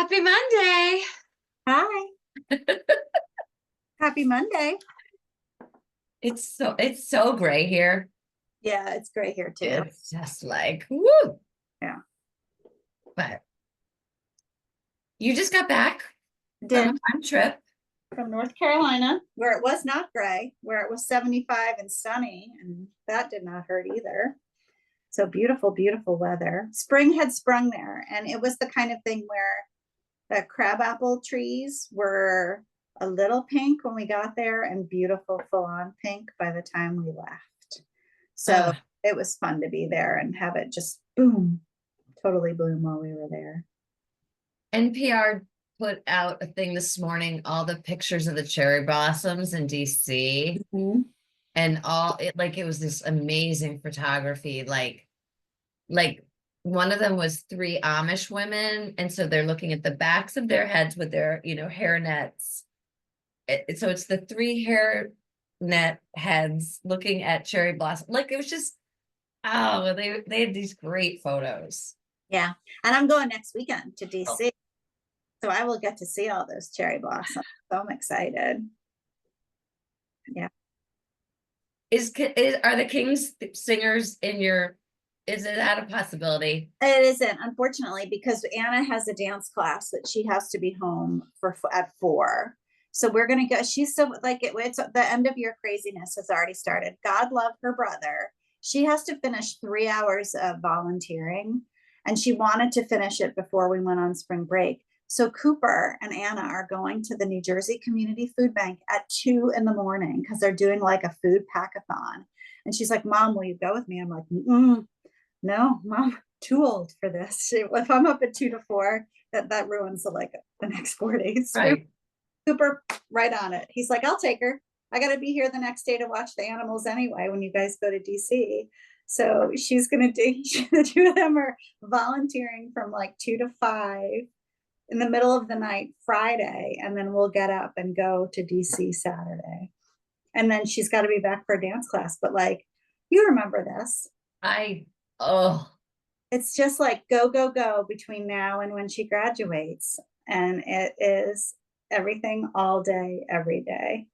Happy Monday. Hi. Happy Monday. It's so gray here. Yeah, it's great here too. It's just like, woo. Yeah. But you just got back from Did a fun trip. from North Carolina, where it was not gray, where it was 75 and sunny, and that did not hurt either. So beautiful, beautiful weather. Spring had sprung there, and it was the kind of thing where the crabapple trees were a little pink when we got there and beautiful full-on pink by the time we left. So it was fun to be there and have it just boom, totally bloom while we were there. NPR put out a thing this morning, all the pictures of the cherry blossoms in DC. And it was this amazing photography, like one of them was three Amish women, and so they're looking at the backs of their heads with their hair nets. So it's the three hair net heads looking at cherry blossom. Like it was just they had these great photos. Yeah, and I'm going next weekend to DC, so I will get to see all those cherry blossoms. So I'm excited. Yeah. Are the King's singers in your? Is it that a possibility? It isn't, unfortunately, because Anna has a dance class that she has to be home at 4. So we're gonna go. She's still it's the end of year craziness has already started. God love her brother. She has to finish 3 hours of volunteering, and she wanted to finish it before we went on spring break. So Cooper and Anna are going to the New Jersey Community Food Bank at 2 in the morning because they're doing like a food packathon. And she's like, "Mom, will you go with me?" I'm like, "No, Mom, too old for this. If I'm up at 2 to 4, that ruins the next 4 days." Right. Cooper, right on it. He's like, "I'll take her. I got to be here the next day to watch the animals anyway when you guys go to DC." So she's going to do, the two of them are volunteering from like 2 to 5 in the middle of the night, Friday. And then we'll get up and go to DC Saturday. And then she's got to be back for a dance class. But you remember this. It's just like go, go, go between now and when she graduates. And it is everything all day, every day.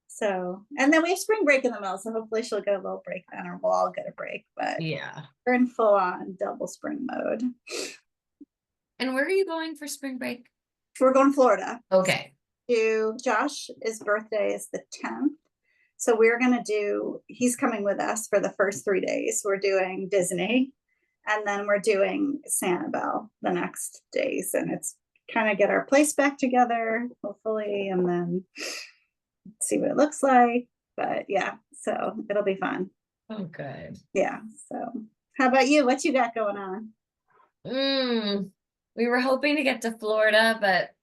So, and then we have spring break in the middle. So hopefully she'll get a little break then, or we'll all get a break. But yeah, we're in full on double spring mode. And where are you going for spring break? We're going to Florida. Okay. Josh's birthday is the 10th. So he's coming with us for the first 3 days. We're doing Disney, and then we're doing Sanibel the next days. And it's kind of get our place back together, hopefully, and then see what it looks like. But yeah, so it'll be fun. Oh, good. Yeah. So how about you? What you got going on? We were hoping to get to Florida, but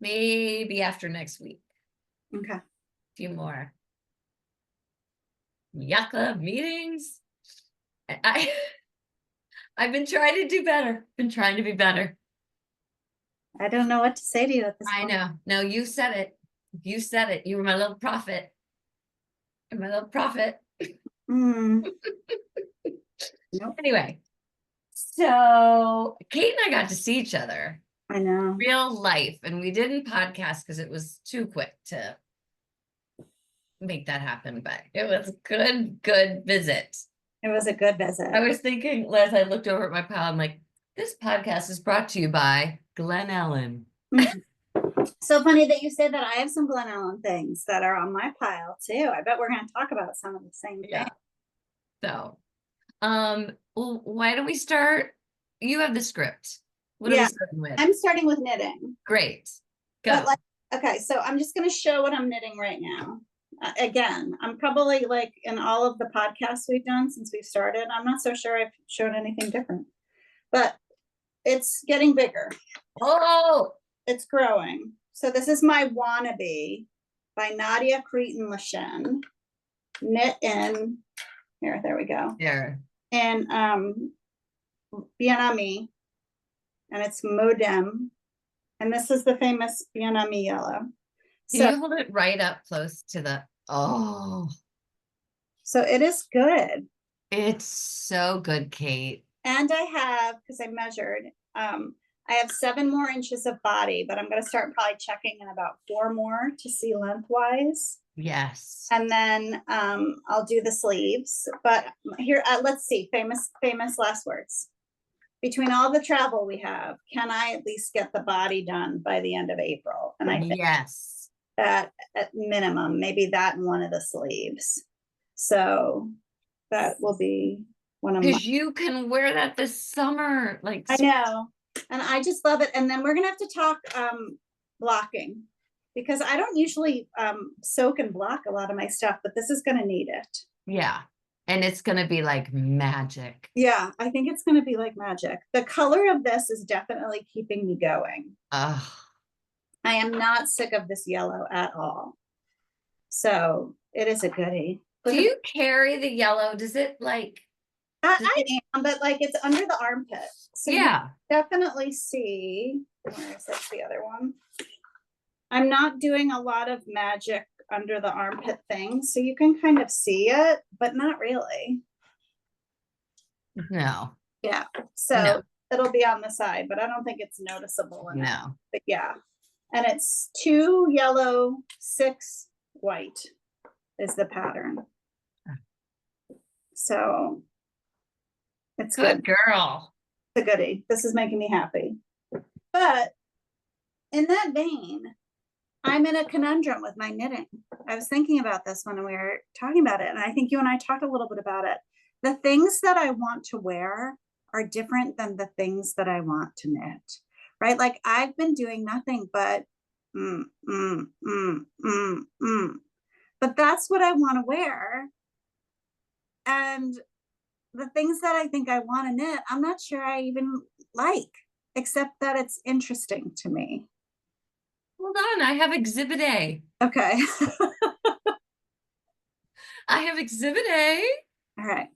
maybe after next week. Okay. A few more yacht club meetings. I've been trying to do better. Been trying to be better. I don't know what to say to you at this point. I know. No, you said it. You said it. You were my little prophet. You're my little prophet. Nope. Anyway, so Kate and I got to see each other. I know. Real life. And we didn't podcast because it was too quick to make that happen. But it was a good visit. It was a good visit. I was thinking, as I looked over at my pile, I'm like, this podcast is brought to you by Glen Ellen. So funny that you say that. I have some Glen Ellen things that are on my pile too. I bet we're going to talk about some of the same things. So, well, why don't we start? You have the script. What are we starting with? I'm starting with knitting. Great. Go. Okay, so I'm just going to show what I'm knitting right now. Again, I'm probably in all of the podcasts we've done since we've started, I'm not so sure I've shown anything different, but it's getting bigger. Oh, it's growing. So this is my Wannabe by Nadia Cretan Lashen, knit in here. There we go. There. And Bien Aimee, and it's mondim, and this is the famous Bien Aimee Yellow. Can you hold it right up close to the, so it is good. It's so good, Kate. And I have, because I measured, I have 7 more inches of body, but I'm going to start probably checking in about 4 more to see lengthwise. Yes. And then I'll do the sleeves. But here, let's see, famous last words. Between all the travel we have, can I at least get the body done by the end of April? And I think Yes. that at minimum, maybe that in one of the sleeves. So that will be one of my. Because you can wear that this summer. Like, I know. And I just love it. And then we're gonna have to talk blocking, because I don't usually soak and block a lot of my stuff, but this is gonna need it. yeah. And it's going to be like magic. Yeah, I think it's gonna be like magic. The color of this is definitely keeping me going. Ugh. I am not sick of this yellow at all. So it is a goodie. Do you carry the yellow? Does it like? I am, but like it's under the armpit. So Yeah. you definitely see, where is this, the other one? I'm not doing a lot of magic under the armpit thing, so you can kind of see it, but not really. No. Yeah, so No. it'll be on the side, but I don't think it's noticeable enough. No. But yeah, and it's 2 yellow, 6 white is the pattern. So it's Good good. girl. It's a goodie. This is making me happy. But in that vein, I'm in a conundrum with my knitting. I was thinking about this when we were talking about it, and I think you and I talked a little bit about it. The things that I want to wear are different than the things that I want to knit, right? Like I've been doing nothing but but that's what I want to wear. And the things that I think I want to knit, I'm not sure I even like, except that it's interesting to me. Hold on. I have exhibit A. Okay. I have exhibit A. All right.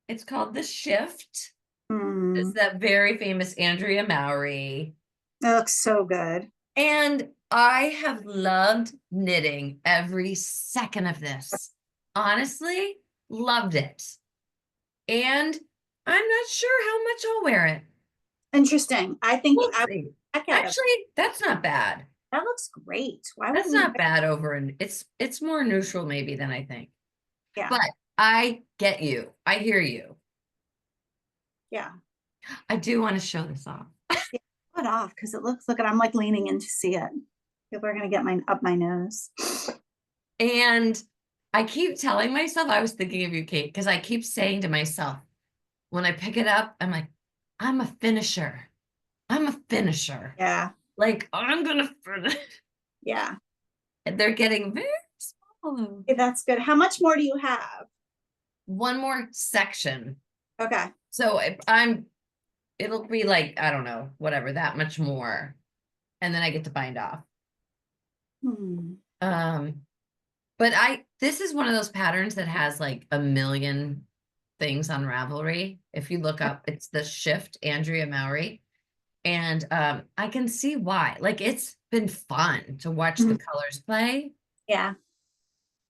It's called The Shift. Mm. It's that very famous Andrea Mowry. It looks so good. And I have loved knitting every second of this. Honestly, loved it. And I'm not sure how much I'll wear it. Interesting. I think We'll see. Actually, that's not bad. that looks great. Why That's wouldn't not bad over, and it's more neutral maybe than I think. Yeah. But I get you. I hear you. Yeah. I do want to show this off. Put off, because it looks, look, I'm like leaning in to see it. People are gonna get up my nose. And I keep telling myself, I was thinking of you, Kate, because I keep saying to myself, when I pick it up, I'm like, I'm a finisher. I'm a finisher. Yeah. Like, I'm gonna finish. Yeah. And they're getting very small. Okay, that's good. How much more do you have? One more section. Okay. So it'll be like, I don't know, whatever, that much more. And then I get to bind off. But this is one of those patterns that has like a million things on Ravelry. If you look up, it's The Shift, Andrea Mowry. And I can see why. Like, it's been fun to watch the colors play. Yeah.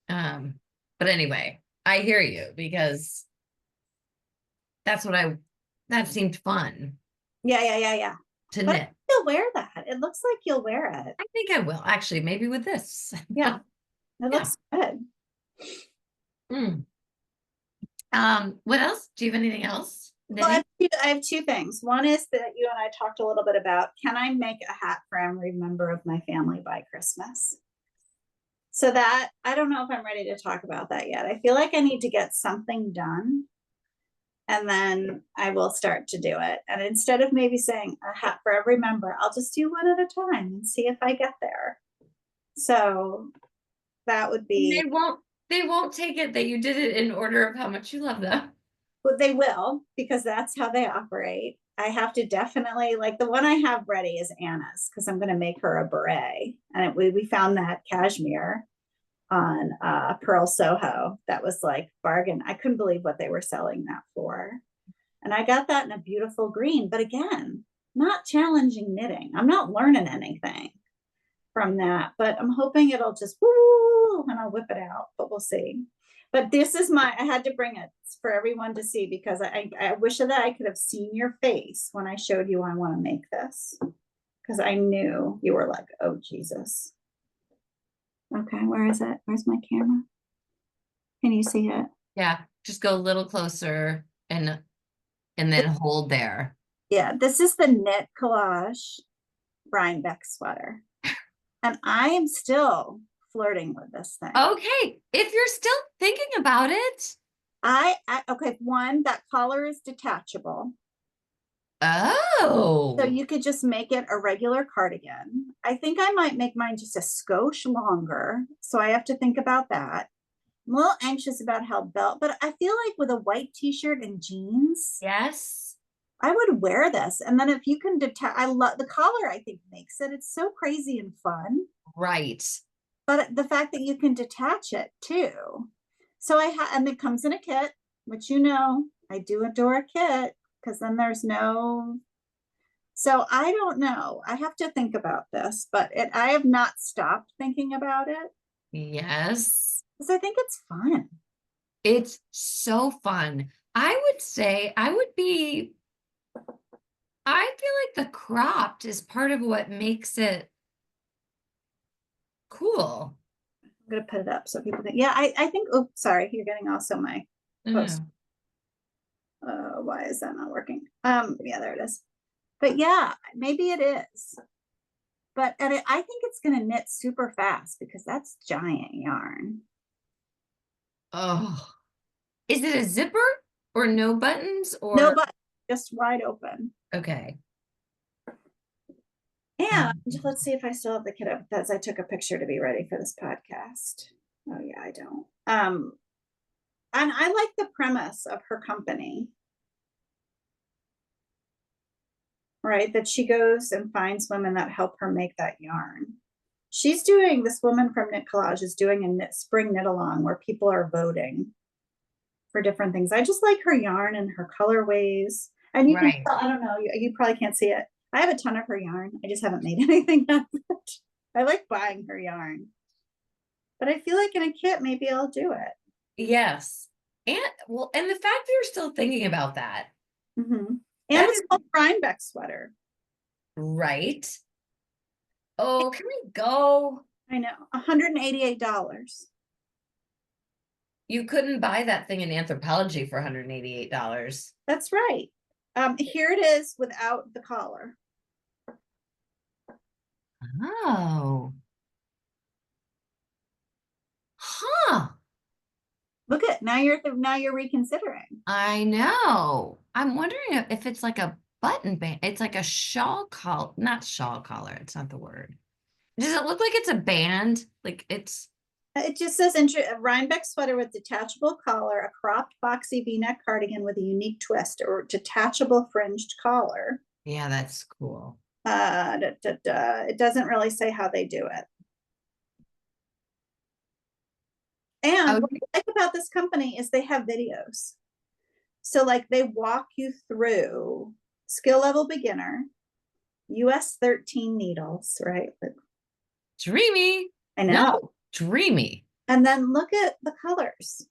But anyway, I hear you, because that seemed fun. Yeah. To but knit. You'll wear that. It looks like you'll wear it. I think I will, actually, maybe with this. Yeah. It looks good. What else? Do you have anything else? Well, I have 2 things. One is that you and I talked a little bit about, can I make a hat for every member of my family by Christmas? So that, I don't know if I'm ready to talk about that yet. I feel like I need to get something done, and then I will start to do it. And instead of maybe saying a hat for every member, I'll just do one at a time and see if I get there. So that would be. They won't take it that you did it in order of how much you love them. But they will, because that's how they operate. I have to definitely, like, the one I have ready is Anna's, because I'm going to make her a beret. And we found that cashmere on Pearl Soho that was like bargain. I couldn't believe what they were selling that for. And I got that in a beautiful green. But again, not challenging knitting. I'm not learning anything from that, but I'm hoping it'll just woo, and I'll whip it out, but we'll see. But this is I had to bring it for everyone to see because I wish that I could have seen your face when I showed you I want to make this. Because I knew you were like, oh, Jesus. Okay, where is it? Where's my camera? Can you see it? Yeah, just go a little closer and then hold there. Yeah, this is the knit collage Rhinebeck sweater. And I am still flirting with this thing. Okay, if you're still thinking about it. Okay, one, that collar is detachable. Oh. So you could just make it a regular cardigan. I think I might make mine just a skosh longer. So I have to think about that. I'm a little anxious about how belt, but I feel like with a white t-shirt and jeans, Yes. I would wear this. And then if you can detach, I love the collar, I think makes it. It's so crazy and fun. Right. But the fact that you can detach it too. So and it comes in a kit, which I do adore a kit because then there's no. So I don't know. I have to think about this, but I have not stopped thinking about it. Yes. Because I think it's fun. It's so fun. I would say I feel like the cropped is part of what makes it cool. I'm going to put it up so people can. Yeah, I think. Oh, sorry. You're getting also my post. Why is that not working? Yeah, there it is. But yeah, maybe it is. But I think it's going to knit super fast because that's giant yarn. Oh, is it a zipper or no buttons or no buttons, just wide open. Okay. And let's see if I still have the kit up because I took a picture to be ready for this podcast. Oh yeah, I don't. And I like the premise of her company. Right, that she goes and finds women that help her make that yarn. This woman from Knit Collage is doing a spring knit along where people are voting for different things. I just like her yarn and her colorways. And you can tell, I don't know, you probably can't see it. I have a ton of her yarn. I just haven't made anything of it. I like buying her yarn. But I feel like in a kit, maybe I'll do it. Yes. And the fact that you're still thinking about that. Mm-hmm. And it's called Rhinebeck sweater. Right. Oh, can we go? I know. $188. You couldn't buy that thing in Anthropology for $188. That's right. Here it is without the collar. Oh. Huh. Look at now you're reconsidering. I know. I'm wondering if it's like a button band. It's like a shawl collar, not shawl collar. It's not the word. Does it look like it's a band? Like it's. It just says a Rhinebeck sweater with detachable collar, a cropped boxy V-neck cardigan with a unique twist, or detachable fringed collar. Yeah, that's cool. It doesn't really say how they do it. And what I like about this company is they have videos. So like they walk you through skill level beginner, US 13 needles, right? Dreamy. I know. No, dreamy. And then look at the colors.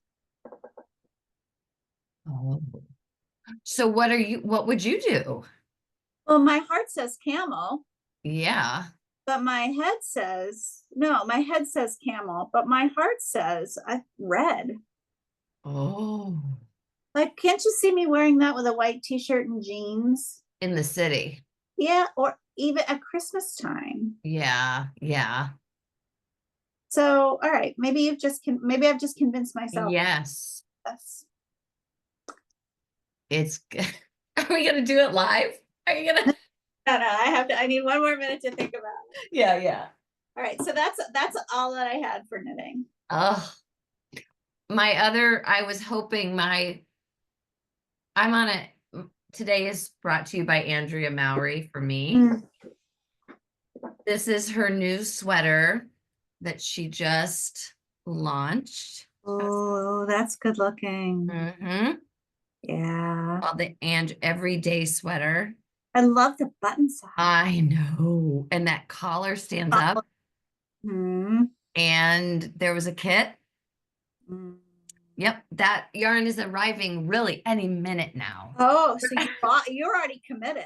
Oh. So what would you do? Well, my heart says camel. Yeah. But my head says camel, but my heart says red. Oh. Like, can't you see me wearing that with a white t-shirt and jeans? In the city. Yeah, or even at Christmas time. Yeah, yeah. So, all right, maybe I've just convinced myself. Yes. Yes. It's are we gonna do it live? Are you gonna No, I need one more minute to think about it. Yeah, yeah. All right, so that's all that I had for knitting. Oh, I was hoping I'm on it. Today is brought to you by Andrea Mowry for me. This is her new sweater that she just launched. Oh, that's good looking. Mm-hmm. Yeah. Called the Everyday Sweater. I love the button side. I know. And that collar stands up. Mm-hmm. And there was a kit. Mm. Yep, that yarn is arriving really any minute now. Oh, so you're already committed.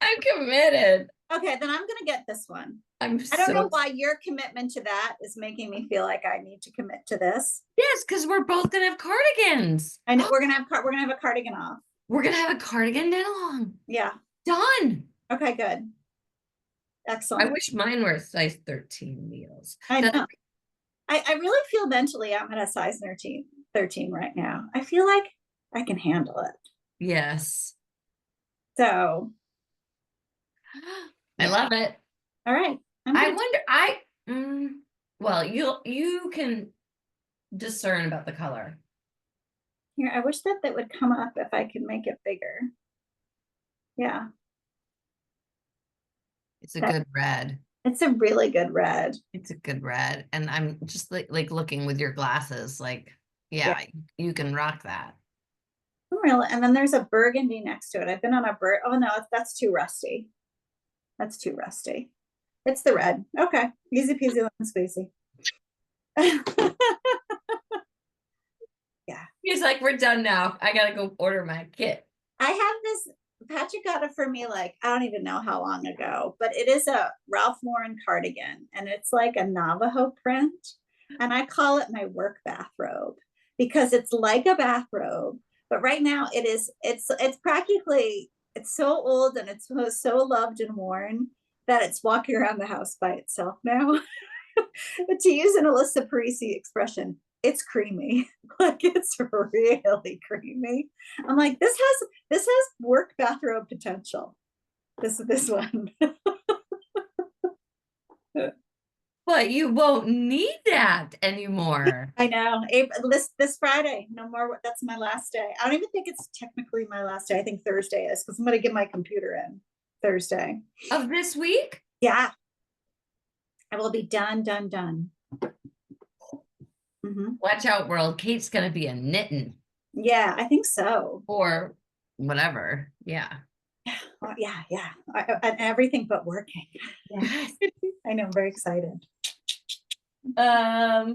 I'm committed. Okay, then I'm gonna get this one. I'm I don't know so why your commitment to that is making me feel like I need to commit to this. yes, because we're both gonna have cardigans. And we're gonna have a cardigan off. We're gonna have a cardigan knit along. Yeah. Done. Okay, good. I Excellent. wish mine were size 13 needles. I know. I really feel mentally I'm at a size 13 right now. I feel like I can handle it. Yes. So I love it. all right. I wonder, well, you can discern about the color. Here, I wish that would come up if I could make it bigger. Yeah. It's a good red. It's a really good red. It's a good red. And I'm just like looking with your glasses, like, yeah, you can rock that. Really? And then there's a burgundy next to it. I've been on a oh no, that's too rusty. That's too rusty. It's the red. Okay. Easy peasy lemon squeezy. Yeah. He's like, we're done now. I gotta go order my kit. I have this, Patrick got it for me like, I don't even know how long ago, but it is a Ralph Lauren cardigan and it's like a Navajo print. And I call it my work bathrobe because it's like a bathrobe, but right now it's practically, it's so old and it's so loved and worn that it's walking around the house by itself now. But to use an Alyssa Parisi expression, it's creamy. Like it's really creamy. I'm like, this has work bathrobe potential. This one. But you won't need that anymore. I know. This Friday, no more. That's my last day. I don't even think it's technically my last day. I think Thursday is because I'm going to get my computer in Thursday of this week. Yeah, I will be done. Watch out, world. Kate's gonna be a knitting. Yeah, I think so. Or whatever. Yeah. Yeah. And everything but working. Yes. I know. I'm very excited. I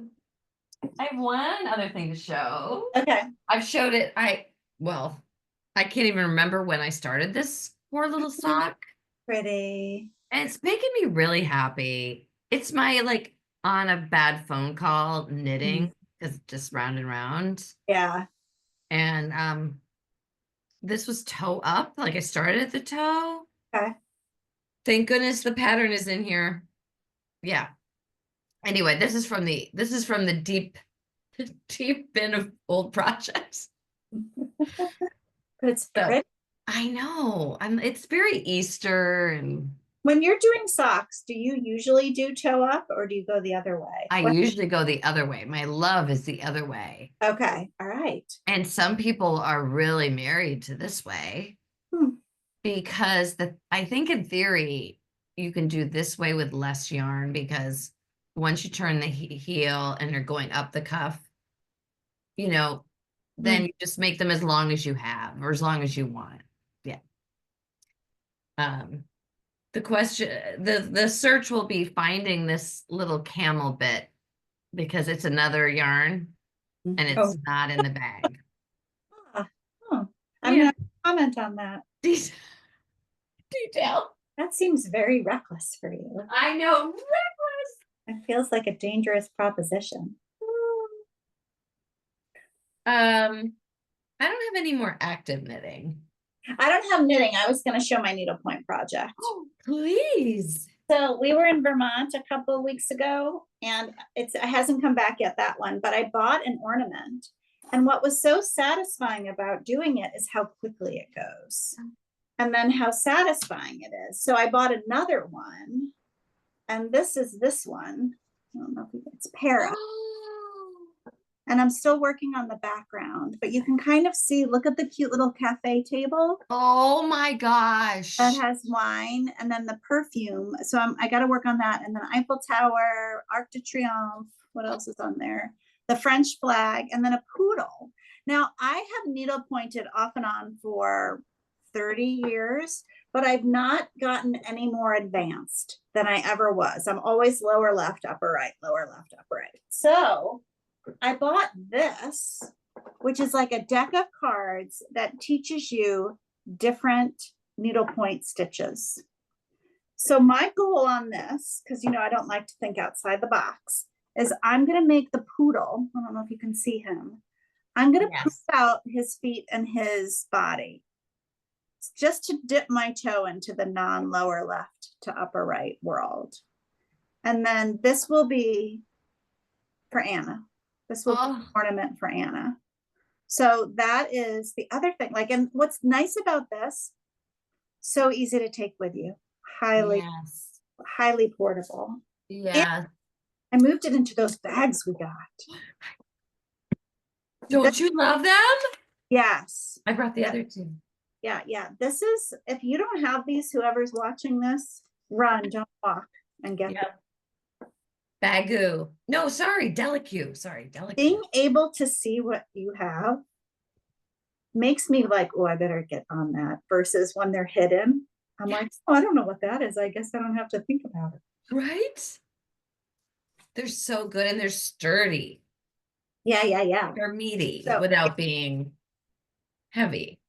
have one other thing to show. Okay. I've showed it. I can't even remember when I started this poor little sock. Pretty. And it's making me really happy. It's my like on a bad phone call knitting because just round and round. Yeah. And this was toe up. Like I started at the toe. Okay. Thank goodness the pattern is in here. Yeah. Anyway, this is from the deep bin of old projects. But it's pretty. I know. It's very Easter. And when you're doing socks, do you usually do toe up or do you go the other way? I usually go the other way. My love is the other way. Okay. All right. And some people are really married to this way because I think in theory you can do this way with less yarn because once you turn the heel and you're going up the cuff, then you just make them as long as you have or as long as you want. Yeah. The question, the search will be finding this little camel bit because it's another yarn and it's not in the bag. I'm going to comment on that. Detail. That seems very reckless for you. I know, reckless. It feels like a dangerous proposition. I don't have any more active knitting. I don't have knitting. I was going to show my needlepoint project. Oh, please. So we were in Vermont a couple of weeks ago and it hasn't come back yet, that one, but I bought an ornament. And what was so satisfying about doing it is how quickly it goes. And then how satisfying it is. So I bought another one. And this is this one. I don't know if it's Para. And I'm still working on the background, but you can kind of see, look at the cute little cafe table. Oh my gosh. That has wine and then the perfume. So I got to work on that. And then Eiffel Tower, Arc de Triomphe. What else is on there? The French flag and then a poodle. Now I have needle pointed off and on for 30 years, but I've not gotten any more advanced than I ever was. I'm always lower left, upper right, lower left, upper right. So I bought this which is like a deck of cards that teaches you different needlepoint stitches. So my goal on this, because I don't like to think outside the box, is I'm going to make the poodle. I don't know if you can see him. I'm going to poop out his feet and his body, just to dip my toe into the non-lower left to upper right world. And then this will be for Anna. This will be an ornament for Anna. So that is the other thing. Like, and what's nice about this, so easy to take with you. Highly portable. Yeah. And I moved it into those bags we got. Don't you love them? Yes. I brought the other two. Yeah. This is, if you don't have these, whoever's watching this, run, don't walk, and get them. Bagu. No, sorry, Delicu. Sorry, Delicu. Being able to see what you have makes me like, oh, I better get on that, versus when they're hidden. I'm like, oh, I don't know what that is. I guess I don't have to think about it. Right? They're so good and they're sturdy. Yeah. They're meaty without being heavy.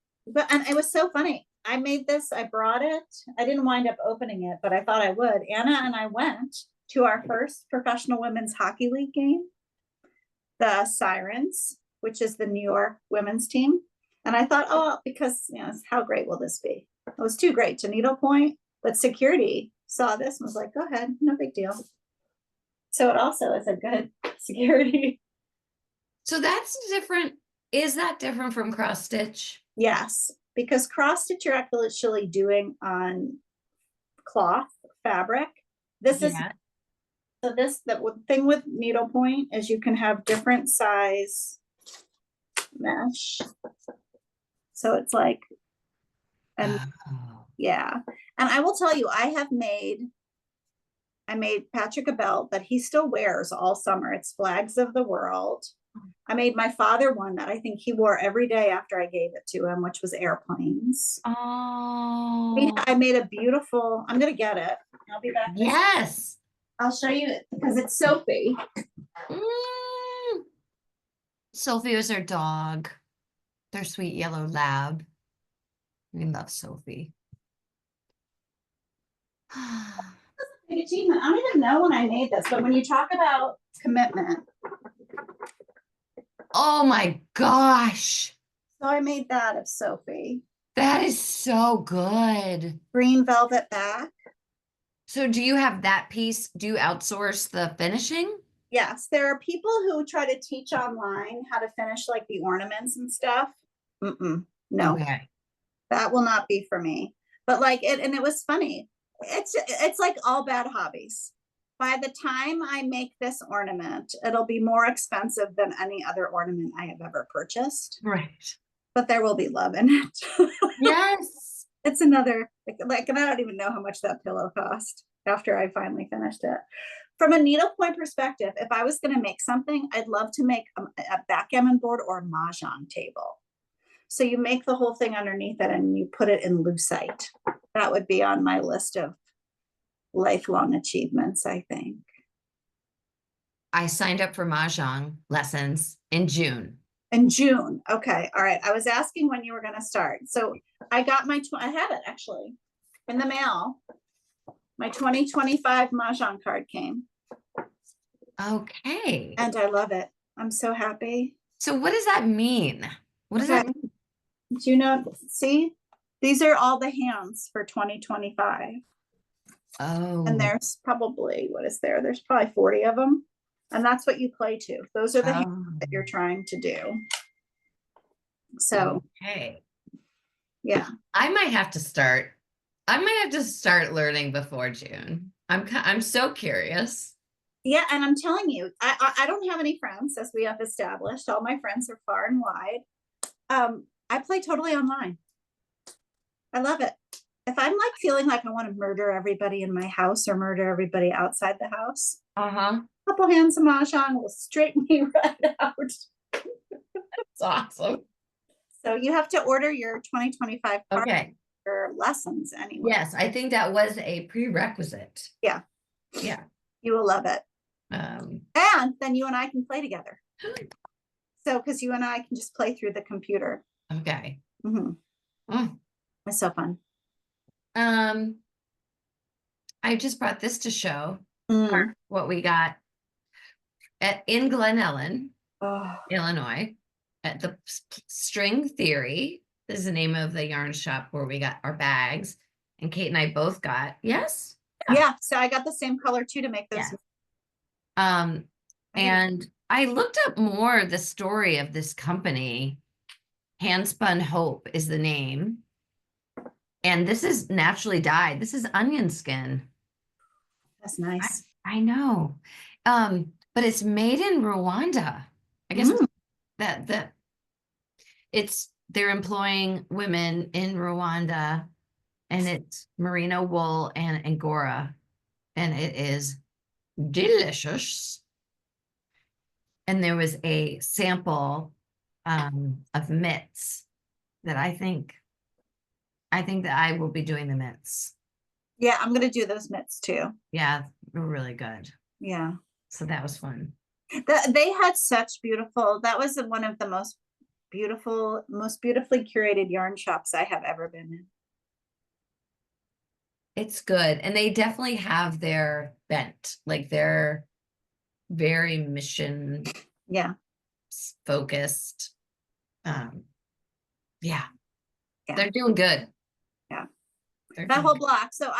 And it was so funny. I made this, I brought it. I didn't wind up opening it, but I thought I would. Anna and I went to our first professional women's hockey league game, the Sirens, which is the New York women's team. And I thought, oh, because, how great will this be? It was too great to needlepoint, but security saw this and was like, go ahead, no big deal. So it also is a good security. So that's different. Is that different from cross stitch? Yes, because cross stitch you're actually doing on cloth fabric. This is, so the thing with needlepoint is you can have different size mesh. So it's like, and yeah. And I will tell you, I made Patrick a belt that he still wears all summer. It's Flags of the World. I made my father one that I think he wore every day after I gave it to him, which was airplanes. Oh. I made a beautiful, I'm going to get it. I'll be back. Yes. I'll show you it because it's Sophie. Sophie was our dog. Their sweet yellow lab. We love Sophie. Big achievement. I don't even know when I made this, but when you talk about commitment. Oh my gosh. So I made that of Sophie. That is so good. Green velvet back. So do you have that piece? Do you outsource the finishing? Yes. There are people who try to teach online how to finish like the ornaments and stuff. No. Okay. That will not be for me. But like it, and it was funny. It's like all bad hobbies. By the time I make this ornament, it'll be more expensive than any other ornament I have ever purchased. Right. But there will be love in it. Yes. It's another, like, and I don't even know how much that pillow cost after I finally finished it. From a needlepoint perspective, if I was going to make something, I'd love to make a backgammon board or a mahjong table. So you make the whole thing underneath it and you put it in lucite. That would be on my list of lifelong achievements, I think. I signed up for mahjong lessons in June. In June. Okay. All right. I was asking when you were going to start. So I got I have it actually in the mail. My 2025 mahjong card came. Okay. And I love it. I'm so happy. So what does that mean? What does that mean? Do you know? See, these are all the hands for 2025. Oh. And there's probably, what is there? There's probably 40 of them. And that's what you play to. Those are the hands that you're trying to do. So, okay. Yeah. I might have to start learning before June. I'm so curious. Yeah, and I'm telling you, I don't have any friends, as we have established. All my friends are far and wide. I play totally online. I love it. If I'm like feeling like I want to murder everybody in my house or murder everybody outside the house, a couple hands of mahjong will straighten me right out. That's awesome. So you have to order your 2025 for lessons anyway. Yes, I think that was a prerequisite. Yeah. Yeah. You will love it. And then you and I can play together. So, because you and I can just play through the computer. Okay. Mhm. Oh, It's so fun. I just brought this to show Mm. what we got in Glen Ellen, Oh, Illinois, at the String Theory. This is the name of the yarn shop where we got our bags. And Kate and I both got, yes? yeah. So I got the same color too to make those. Yeah. Um, I think- and I looked up more the story of this company. Handspun Hope is the name. And this is naturally dyed. This is onion skin. That's nice. I know. But it's made in Rwanda. I guess Mm. that they're employing women in Rwanda, and it's merino wool and angora, and it is delicious. And there was a sample of mitts that I think that I will be doing the mitts. Yeah, I'm gonna do those mitts too. Yeah, they're really good. Yeah. So that was fun. They had such beautiful, that was one of the most beautifully curated yarn shops I have ever been in. It's good. And they definitely have their bent, like they're very mission Yeah. focused. Um, yeah, Yeah. they're doing good. Yeah. They're That doing whole good. block. So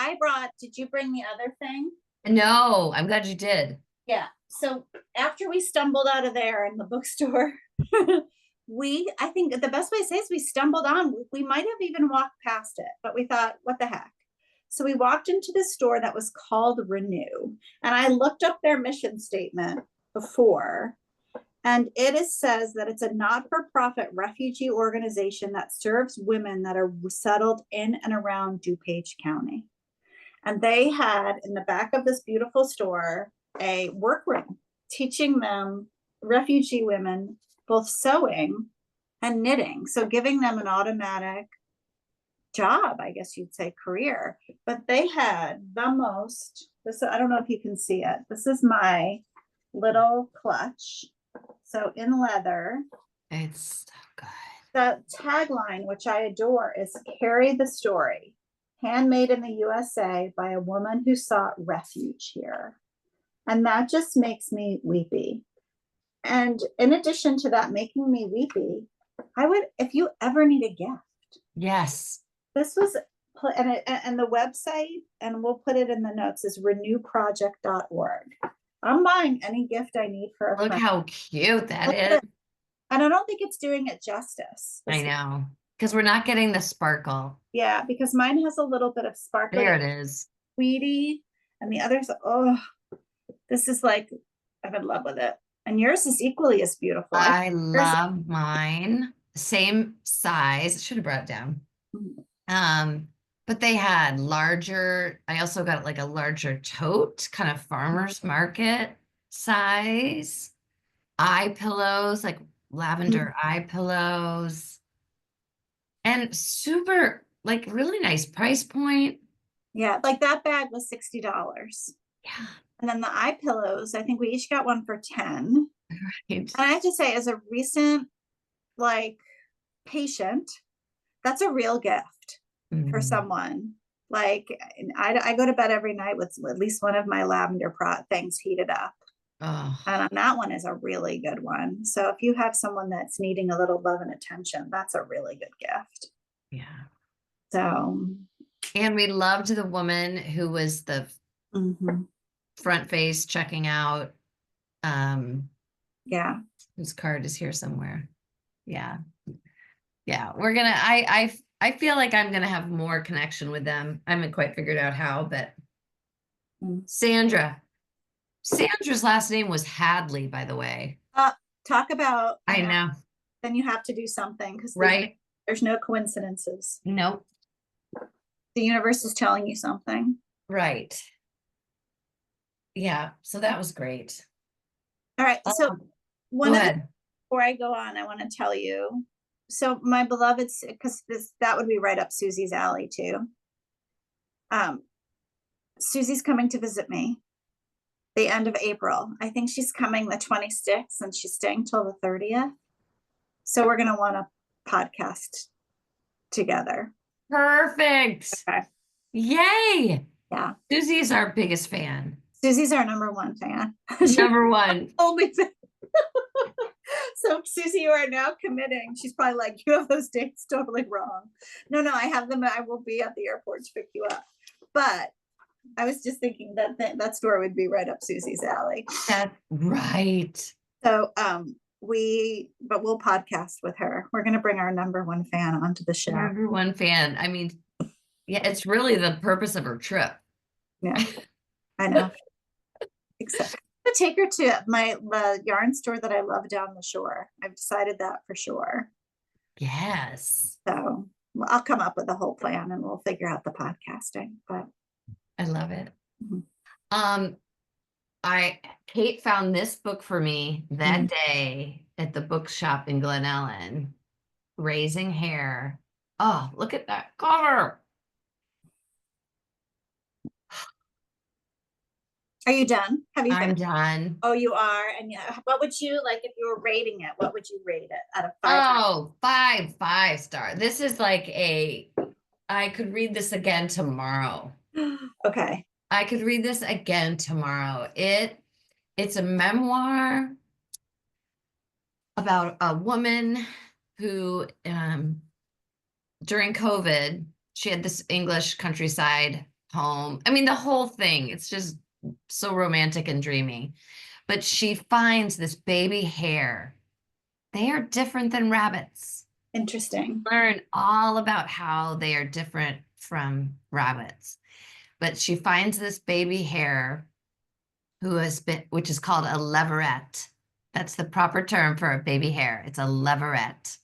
did you bring the other thing? No, I'm glad you did. Yeah. So after we stumbled out of there in the bookstore, I think the best way to say is we stumbled on, we might have even walked past it, but we thought, what the heck? So we walked into the store that was called Renew. And I looked up their mission statement before, and says that it's a not-for-profit refugee organization that serves women that are settled in and around DuPage County. And they had in the back of this beautiful store a workroom teaching them, refugee women, both sewing and knitting. So giving them an automatic job, I guess you'd say career. But they had the most, I don't know if you can see it. This is my little clutch. So in leather. It's so good. The tagline, which I adore, is "Carry the Story, handmade in the USA by a woman who sought refuge here." And that just makes me weepy. And in addition to that making me weepy, if you ever need a gift, Yes. this was, and the website, and we'll put it in the notes, is renewproject.org. I'm buying any gift I need for a Look friend. how cute that is. And I don't think it's doing it justice. I know. Because we're not getting the sparkle. Yeah, because mine has a little bit of sparkle. There it is. Sweetie. And the others, oh, this is like, I'm in love with it. And yours is equally as beautiful. I love mine. Same size. Should have brought it down. But they had larger, I also got like a larger tote, kind of farmer's market size. Eye pillows, like lavender eye pillows. And super, like really nice price point. Yeah, like that bag was $60. Yeah. And then the eye pillows, I think we each got one for 10. Right. And I have to say, as a recent like patient, that's a real gift for someone. Like I go to bed every night with at least one of my lavender things heated up. Oh. And that one is a really good one. So if you have someone that's needing a little love and attention, that's a really good gift. Yeah. So. And we loved the woman who was the front face checking out. Yeah. Whose card is here somewhere. Yeah. Yeah. We're gonna, I feel like I'm gonna have more connection with them. I haven't quite figured out how, but Sandra's last name was Hadley, by the way. Talk about, I know. Then you have to do something because right. There's no coincidences. Nope. The universe is telling you something. Right. Yeah. So that was great. All right. So before I go on, I want to tell you. So my beloveds, because that would be right up Susie's alley too. Susie's coming to visit me the end of April. I think she's coming the 26th and she's staying till the 30th. So we're going to want to podcast together. Perfect. Okay. Yay. Yeah. Susie's our biggest fan. Susie's our number one fan. Number one. Only fan. So Susie, you are now committing. She's probably like, you have those dates totally wrong. No, I have them. I will be at the airport to pick you up. But I was just thinking that that store would be right up Susie's alley. That's right. So but we'll podcast with her. We're going to bring our number one fan onto the show. Number one fan. I mean, yeah, it's really the purpose of her trip. Yeah, I know. Exactly. To take her to the yarn store that I love down the shore. I've decided that for sure. Yes. So I'll come up with a whole plan and we'll figure out the podcasting. But I love it. Mm-hmm. Kate found this book for me that day at the bookshop in Glen Ellen, Raising Hair. Oh, look at that cover. Are you done? I'm done. Oh, you are. And yeah, what would you like if you were rating it? What would you rate it out of 5? Oh, 5 star. This is like I could read this again tomorrow. Okay. I could read this again tomorrow. It's a memoir about a woman who, during COVID, she had this English countryside home. I mean, the whole thing, it's just so romantic and dreamy. But she finds this baby hare. They are different than rabbits. Interesting. Learn all about how they are different from rabbits. But she finds this baby hare which is called a leveret. That's the proper term for a baby hare. It's a leveret.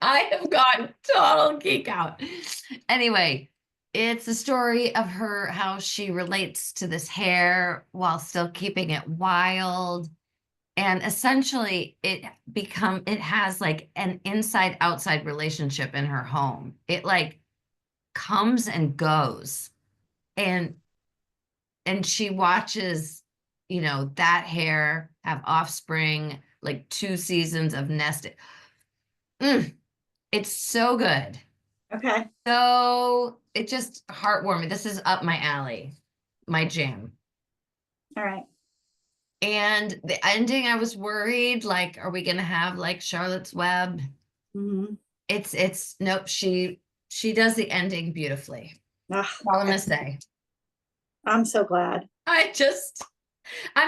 I have gotten total geek out. Anyway, it's the story of how she relates to this hare while still keeping it wild. And essentially it has like an inside outside relationship in her home. It like comes and goes. And she watches, that hare have offspring, like 2 seasons of nesting. It's so good. Okay. So it just heartwarming. This is up my alley, my jam. All right. And the ending, I was worried, like, are we going to have like Charlotte's Web? It's nope. She does the ending beautifully. That's all I'm going to say. I'm so glad. I'm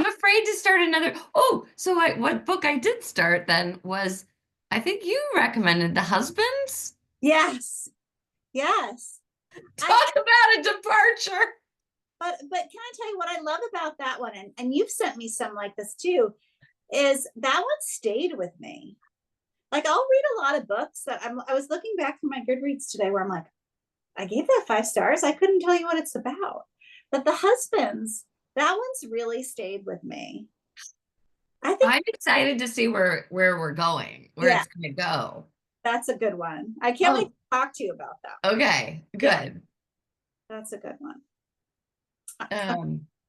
afraid to start another. Oh, so what book I did start then was, I think you recommended The Husbands. Yes. Talk about a departure. But can I tell you what I love about that one? And you've sent me some like this too, is that one stayed with me. Like I'll read a lot of books that I was looking back from my Goodreads today where I'm like, I gave that 5 stars. I couldn't tell you what it's about. But The Husbands, that one's really stayed with me. I'm excited to see where we're going, where it's going to go. That's a good one. I can't wait to talk to you about that. Okay, good. That's a good one.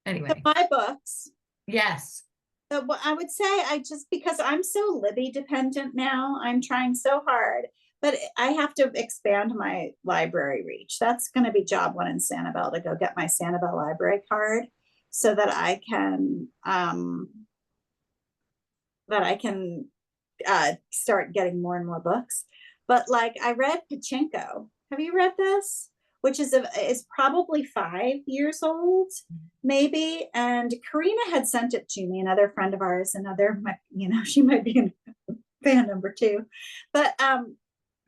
Anyway. So my books. Yes. So what I would say, because I'm so Libby dependent now, I'm trying so hard, but I have to expand my library reach. That's going to be job 1 in Sanibel, to go get my Sanibel library card so that I can start getting more and more books. But like I read Pachinko. Have you read this? Which is probably 5 years old, maybe. And Karina had sent it to me, another friend of ours, she might be fan number 2. But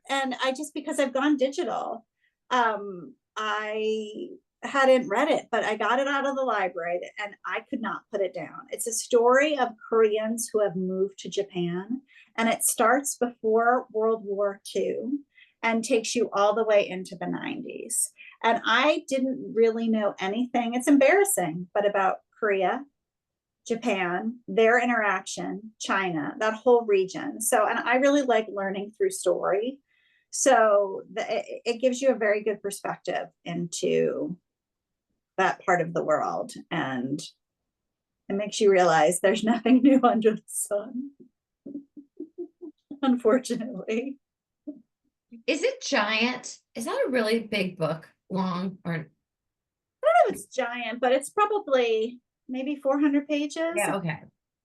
and I just, because I've gone digital, I hadn't read it, but I got it out of the library and I could not put it down. It's a story of Koreans who have moved to Japan, and it starts before World War II and takes you all the way into the 90s. And I didn't really know anything, it's embarrassing, but about Korea, Japan, their interaction, China, that whole region. So, and I really like learning through story. So it gives you a very good perspective into that part of the world. And it makes you realize there's nothing new under the sun. unfortunately. Is it giant? Is that a really big book? Long or? I don't know if it's giant, but it's probably maybe 400 pages. Yeah, okay.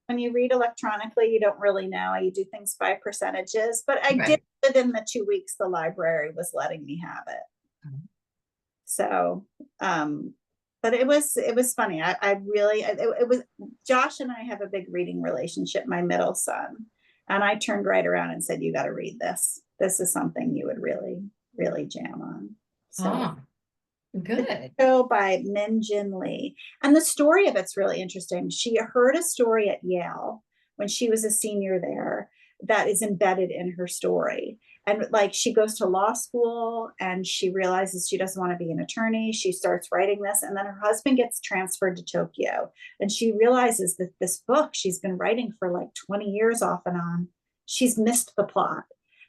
When you read electronically, you don't really know. You do things by percentages, but I did Right. within the 2 weeks the library was letting me have it. So, but it was funny. I really, it was, Josh and I have a big reading relationship, my middle son. And I turned right around and said, you got to read this. This is something you would really, really jam on. So Oh, good. show by Min Jin Lee. And the story of it's really interesting. She heard a story at Yale when she was a senior there that is embedded in her story. And like she goes to law school and she realizes she doesn't want to be an attorney. She starts writing this, and then her husband gets transferred to Tokyo. And she realizes that this book she's been writing for like 20 years off and on, she's missed the plot.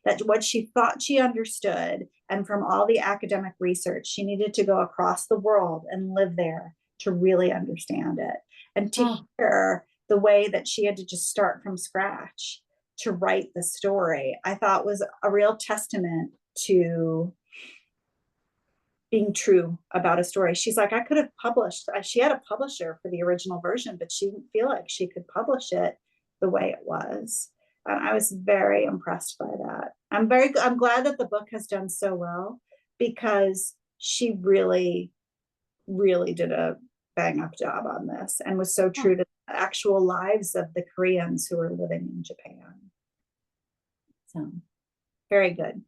That what she thought she understood, and from all the academic research, she needed to go across the world and live there to really understand it. And to hear the way that she had to just start from scratch to write the story, I thought was a real testament to being true about a story. She's like, I could have published, she had a publisher for the original version, but she didn't feel like she could publish it the way it was. I was very impressed by that. I'm glad that the book has done so well, because she really, really did a bang up job on this and was so true to the actual lives of the Koreans who are living in Japan. So very good.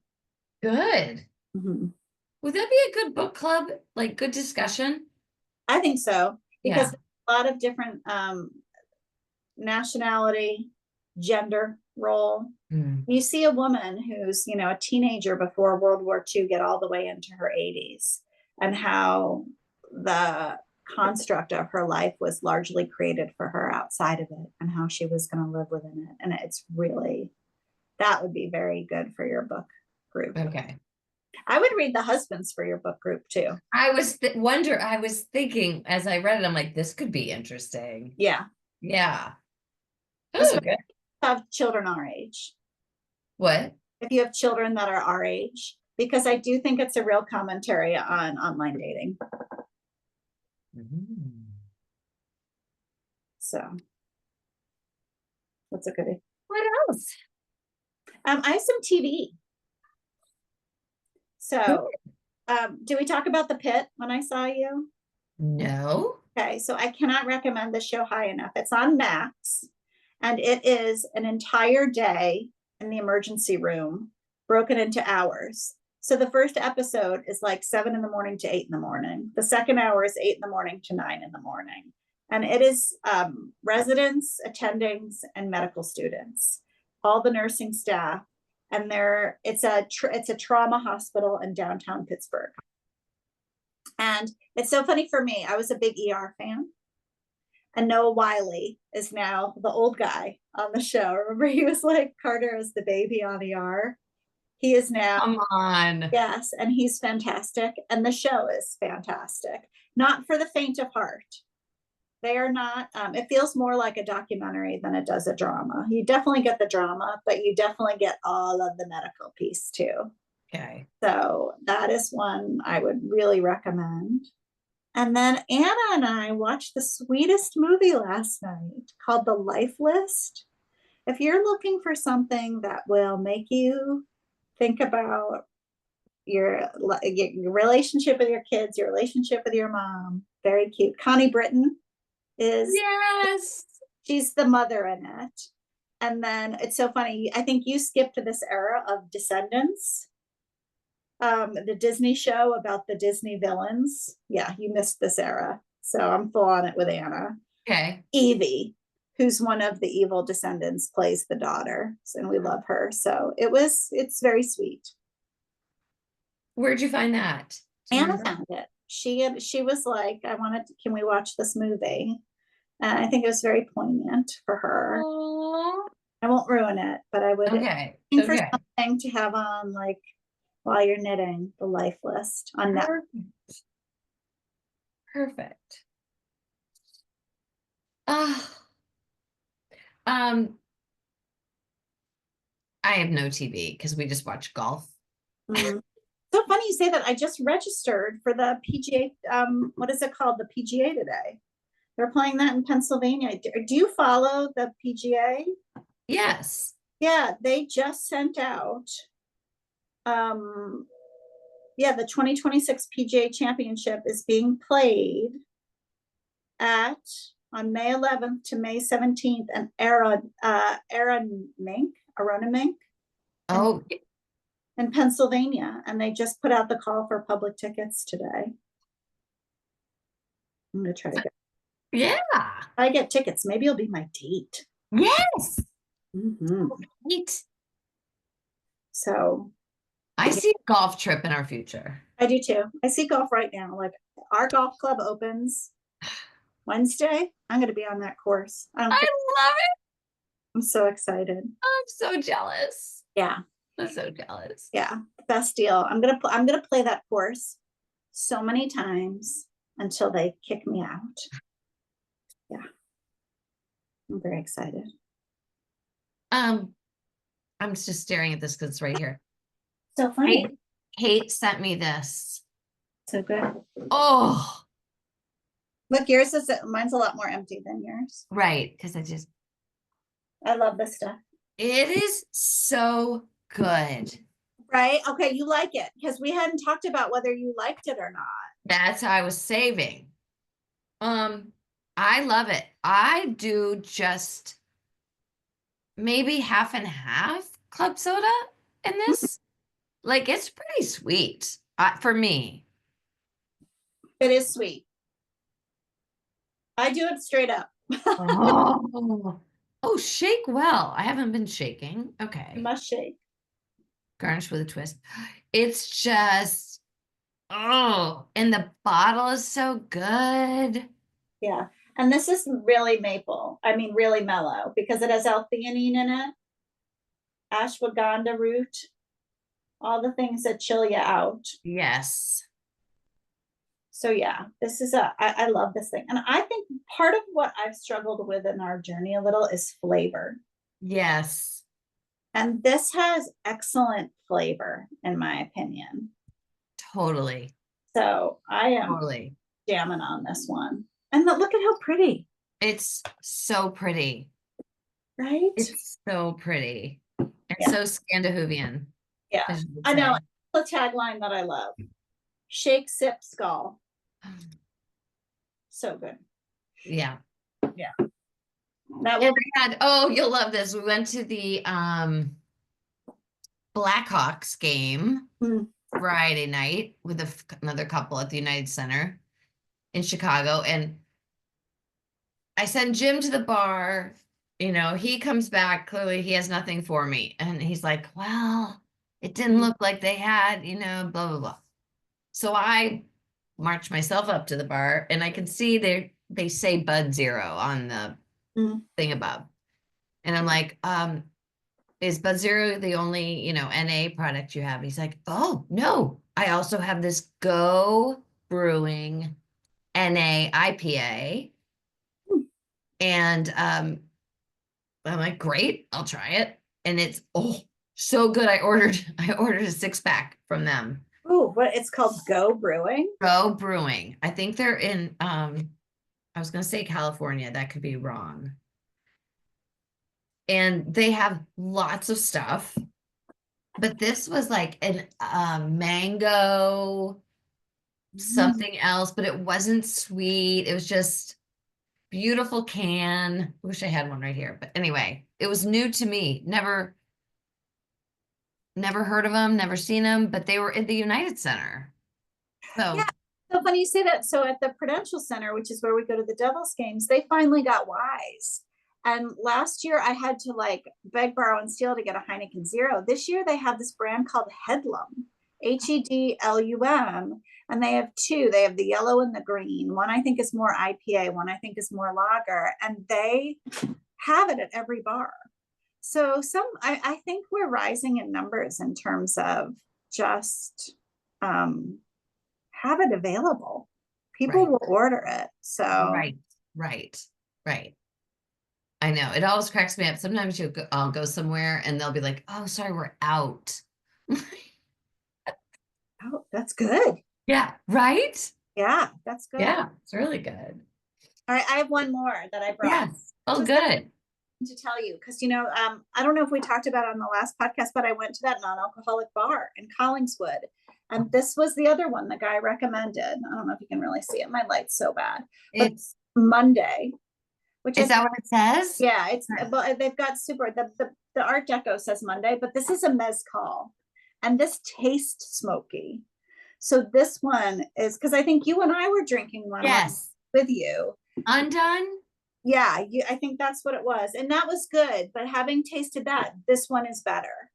Good. Mm-hmm. Would that be a good book club? Like good discussion? I think so, because Yeah. a lot of different nationality, gender role. You see a woman who's, a teenager before World War II get all the way into her 80s, and how the construct of her life was largely created for her outside of it, and how she was going to live within it. And it's really, that would be very good for your book group. Okay. I would read the husbands for your book group too. I was thinking as I read it, I'm like, this could be interesting. Yeah. Yeah. Oh, good. Have children our age. What? If you have children that are our age, because I do think it's a real commentary on online dating. So that's a goodie. What else? I have some TV. So do we talk about the Pitt when I saw you? No. Okay, so I cannot recommend the show high enough. It's on Max, and it is an entire day in the emergency room broken into hours. So the first episode is like 7 a.m. to 8 a.m. The second hour is 8 a.m. to 9 a.m. And it is residents, attendings, and medical students, all the nursing staff. And it's a trauma hospital in downtown Pittsburgh. And it's so funny for me. I was a big ER fan. And Noah Wiley is now the old guy on the show. Remember, he was like Carter as the baby on ER. He is now. Come on. Yes, and he's fantastic. And the show is fantastic. Not for the faint of heart. They are not, it feels more like a documentary than it does a drama. You definitely get the drama, but you definitely get all of the medical piece too. Okay. So that is one I would really recommend. And then Anna and I watched the sweetest movie last night called The Life List. If you're looking for something that will make you think about your relationship with your kids, your relationship with your mom, very cute. Connie Britton is, yes, she's the mother in it. And then it's so funny. I think you skipped this era of Descendants, the Disney show about the Disney villains. Yeah, you missed this era. So I'm full on it with Anna. Okay. Evie, who's one of the evil descendants, plays the daughter, and we love her. So it's very sweet. Where'd you find that? Anna found it. She was like, can we watch this movie? And I think it was very poignant for her. Aww. I won't ruin it, but I would. Okay. For something to have on, like, while you're knitting, The Life List on Netflix. Perfect. I have no TV because we just watch golf. Mm. So funny you say that. I just registered for the PGA. What is it called? The PGA today. They're playing that in Pennsylvania. Do you follow the PGA? Yes. Yeah, they just sent out yeah, the 2026 PGA Championship is being played at on May 11th to May 17th and Aronimink Oh, in Pennsylvania, and they just put out the call for public tickets today. I'm gonna try to get. yeah. If I get tickets, maybe it'll be my date. Yes. Mhm. Right. So I see a golf trip in our future. I do too. I see golf right now. Like our golf club opens Wednesday. I'm gonna be on that course. I don't I care. love it. I'm so excited. I'm so jealous. Yeah, I'm so jealous. yeah, best deal. I'm gonna play that course so many times until they kick me out. Yeah, I'm very excited. I'm just staring at this because it's right here. So funny. Kate sent me this. So good. Oh, Look, yours is mine's a lot more empty than yours. right. Because I love this stuff. it is so good. Right? Okay, you like it because we hadn't talked about whether you liked it or not. That's how I was saving. I love it. I do just maybe half and half club soda in this. Like it's pretty sweet for me. It is sweet. I do it straight up. Oh, oh, shake well. I haven't been shaking. You Okay. must shake. Garnish with a twist. It's just, oh, and the bottle is so good. Yeah. And this is really maple. I mean, really mellow because it has L-theanine in it, ashwagandha root, all the things that chill you out. Yes. So yeah, this is I love this thing. And I think part of what I've struggled with in our journey a little is flavor. Yes. And this has excellent flavor, in my opinion. Totally. So I am Totally. jamming on this one. And look at how pretty. It's so pretty. Right? It's so pretty. And Yeah. so Scandinavian. Yeah. I know. The tagline that I love. Shake, sip, skull. So good. Yeah. Yeah. That will oh, you'll love this. We went to the Blackhawks game Friday night with another couple at the United Center in Chicago. And I send Jim to the bar. You know, he comes back. Clearly, he has nothing for me. And he's like, well, it didn't look like they had, blah, blah, blah. So I march myself up to the bar and I can see they say Bud Zero on the thing above. And I'm like, is Bud Zero the only, NA product you have? He's like, oh, no. I also have this Go Brewing NA IPA. And I'm like, great, I'll try it. And it's so good. I ordered a 6-pack from them. Oh, what it's called Go Brewing? Go Brewing. I think they're in I was gonna say California, that could be wrong. And they have lots of stuff. But this was like an mango something else, but it wasn't sweet. It was just beautiful can. I wish I had one right here. But anyway, it was new to me. Never heard of them, never seen them, but they were at the United Center. So yeah. So funny you say that. So at the Prudential Center, which is where we go to the Devils games, they finally got Wise. And last year I had to like beg, borrow, and steal to get a Heineken Zero. This year they have this brand called Headlum, Hedlum. And they have two. They have the yellow and the green. One I think is more IPA, one I think is more lager. And they have it at every bar. So I think we're rising in numbers in terms of just have it available. People will order it. So right. I know. It always cracks me up. Sometimes I'll go somewhere and they'll be like, oh, sorry, we're out. Oh, that's good. Yeah, right? Yeah, that's good. Yeah, it's really good. All right, I have one more that I brought. Yes. Oh, good. To tell you, because I don't know if we talked about it on the last podcast, but I went to that non-alcoholic bar in Collingswood, and this was the other one the guy recommended. I don't know if you can really see it. My light's so bad. But It's Monday, which is that what it says? yeah, well, they've got the Art Deco says Monday, but this is a mezcal, and this tastes smoky. So this one is because I think you and I were drinking one Yes. with you. Undone? Yeah, I think that's what it was. And that was good. But having tasted that, this one is better.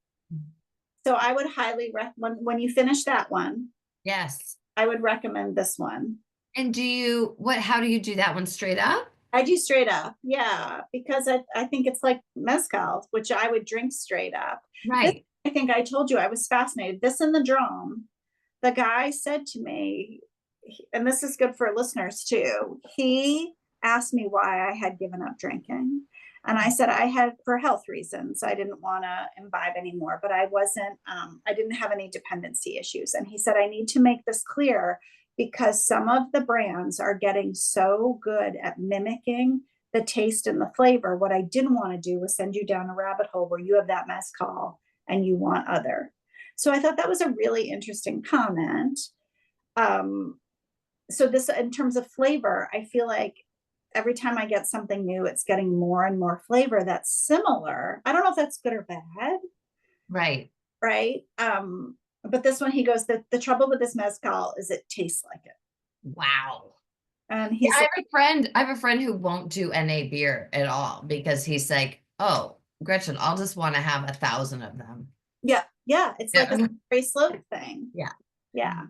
So I would highly recommend when you finish that one. Yes. I would recommend this one. And how do you do that one straight up? I do straight up. Yeah, because I think it's like mezcal, which I would drink straight up. Right. I think I told you I was fascinated. This in the drum, the guy said to me, and this is good for listeners too, he asked me why I had given up drinking. And I said I had for health reasons. I didn't want to imbibe anymore, but I didn't have any dependency issues. And he said, I need to make this clear because some of the brands are getting so good at mimicking the taste and the flavor. What I didn't want to do was send you down a rabbit hole where you have that mezcal and you want other. So I thought that was a really interesting comment. So this, in terms of flavor, I feel like every time I get something new, it's getting more and more flavor that's similar. I don't know if that's good or bad. Right. Right. But this one, he goes, the trouble with this mezcal is it tastes like it. Wow. And he's I have a friend who won't do NA beer at all because he's like, oh, Gretchen, I'll just want to have 1,000 of them. Yeah. It's like a very slow thing. Yeah. Yeah.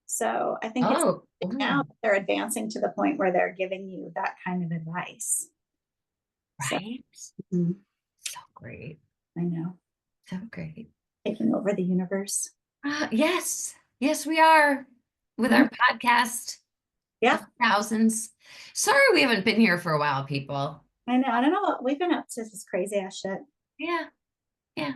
So I think now they're advancing to the point where they're giving you that kind of advice. Right. So great. I know. So great. Taking over the universe. Yes. Yes, we are with our podcast. Yeah. Thousands. Sorry we haven't been here for a while, people. I know. I don't know what we've been up to this crazy ass shit. Yeah. Yeah.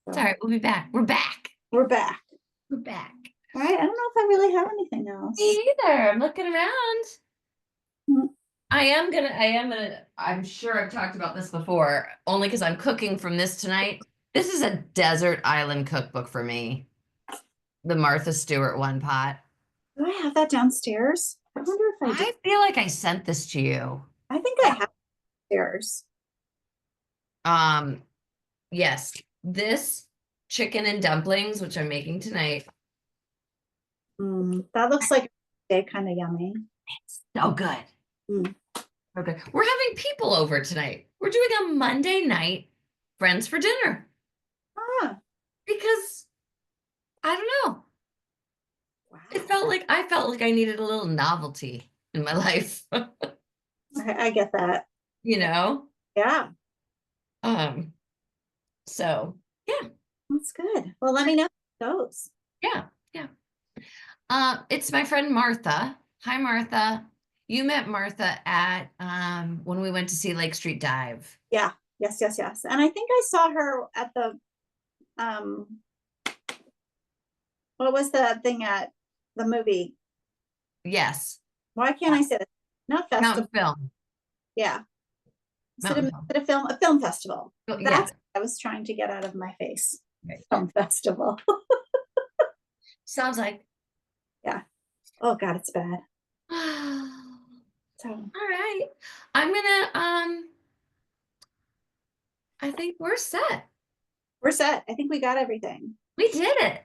It's all right. We'll be back. We're back. We're back. We're back. All right. I don't know if I really have anything else. Me either. I'm looking around. Mm-hmm. I'm sure I've talked about this before, only because I'm cooking from this tonight. This is a desert island cookbook for me. The Martha Stewart one pot. Do I have that downstairs? I wonder if I do. I feel like I sent this to you. I think I have downstairs. Yes. This chicken and dumplings, which I'm making tonight. That looks like kind of yummy. It's so good. Okay. We're having people over tonight. We're doing a Monday night friends for dinner. Because I don't know. Wow. I felt like I needed a little novelty in my life. I get that. Yeah. So yeah. That's good. Well, let me know how it goes. Yeah. It's my friend Martha. Hi, Martha. You met Martha at when we went to see Lake Street Dive. Yeah. Yes. And I think I saw her at the what was the thing at the movie? Yes. Why can't I say that? Not festival. Mountain Film. Yeah. A film festival. That's what I was trying to get out of my face. Right. Film festival. Sounds like. Yeah. Oh God, it's bad. So all right. I'm gonna I think we're set. We're set. I think we got everything. We did it.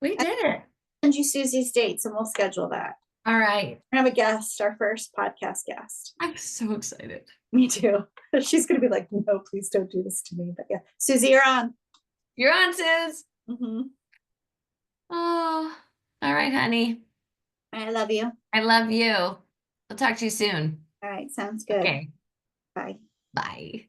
We did it. Send you Susie's dates and we'll schedule that. All right. We have a guest, our first podcast guest. I'm so excited. Me too. She's gonna be like, no, please don't do this to me. But yeah, Susie, you're on. You're on, Sus. Oh, all right, honey. I love you. I love you. I'll talk to you soon. All right, sounds good. Okay. Bye. Bye.